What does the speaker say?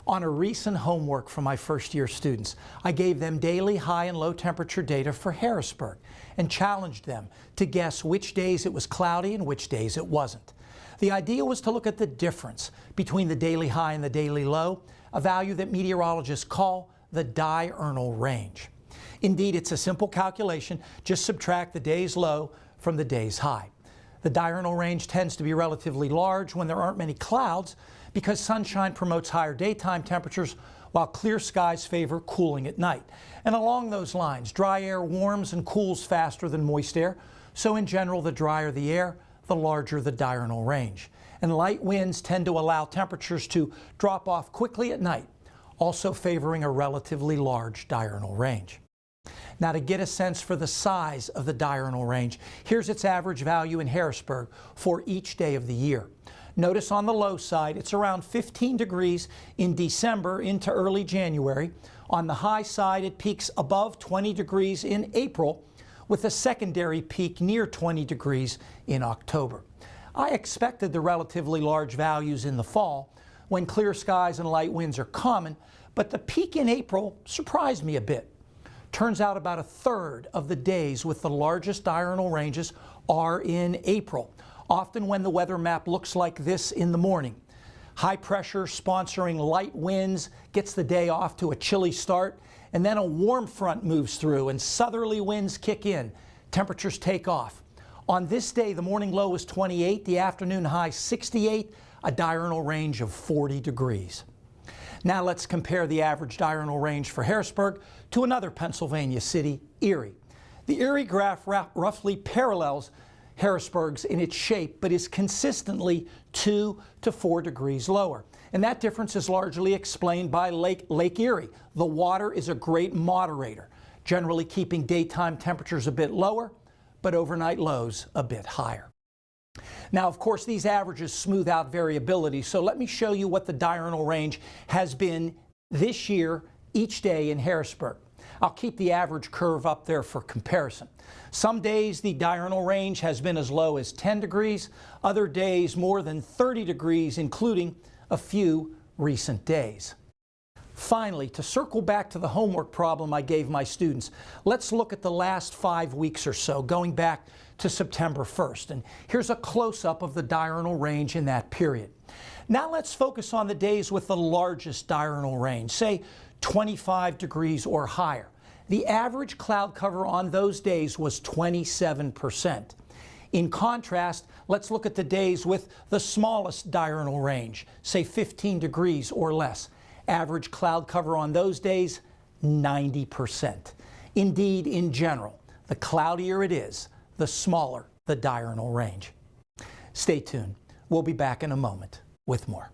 On a recent homework from my first-year students, I gave them daily high and low temperature data for Harrisburg and challenged them to guess which days it was cloudy and which days it wasn't. The idea was to look at the difference between the daily high and the daily low, a value that meteorologists call the diurnal range. Indeed, it's a simple calculation. Just subtract the day's low from the day's high. The diurnal range tends to be relatively large when there aren't many clouds because sunshine promotes higher daytime temperatures while clear skies favor cooling at night. And along those lines, dry air warms and cools faster than moist air, so in general, the drier the air, the larger the diurnal range. And light winds tend to allow temperatures to drop off quickly at night, also favoring a relatively large diurnal range. Now, to get a sense for the size of the diurnal range, here's its average value in Harrisburg for each day of the year. Notice on the low side, it's around 15 degrees in December into early January. On the high side, it peaks above 20 degrees in April, with a secondary peak near 20 degrees in October. I expected the relatively large values in the fall, when clear skies and light winds are common, but the peak in April surprised me a bit. Turns out about a third of the days with the largest diurnal ranges are in April, often when the weather map looks like this in the morning. High pressure sponsoring light winds gets the day off to a chilly start, and then a warm front moves through and southerly winds kick in. Temperatures take off. On this day, the morning low is 28, the afternoon high 68, a diurnal range of 40 degrees. Now let's compare the average diurnal range for Harrisburg to another Pennsylvania city, Erie. The Erie graph roughly parallels Harrisburg's in its shape, but is consistently 2 to 4 degrees lower. And that difference is largely explained by Lake Erie. The water is a great moderator, generally keeping daytime temperatures a bit lower, but overnight lows a bit higher. Now, of course, these averages smooth out variability, so let me show you what the diurnal range has been this year each day in Harrisburg. I'll keep the average curve up there for comparison. Some days the diurnal range has been as low as 10 degrees, other days more than 30 degrees, including a few recent days. Finally, to circle back to the homework problem I gave my students, let's look at the last 5 weeks or so, going back to September 1st. And here's a close-up of the diurnal range in that period. Now let's focus on the days with the largest diurnal range, say 25 degrees or higher. The average cloud cover on those days was 27%. In contrast, let's look at the days with the smallest diurnal range, say 15 degrees or less. Average cloud cover on those days, 90%. Indeed, in general, the cloudier it is, the smaller the diurnal range. Stay tuned. We'll be back in a moment with more.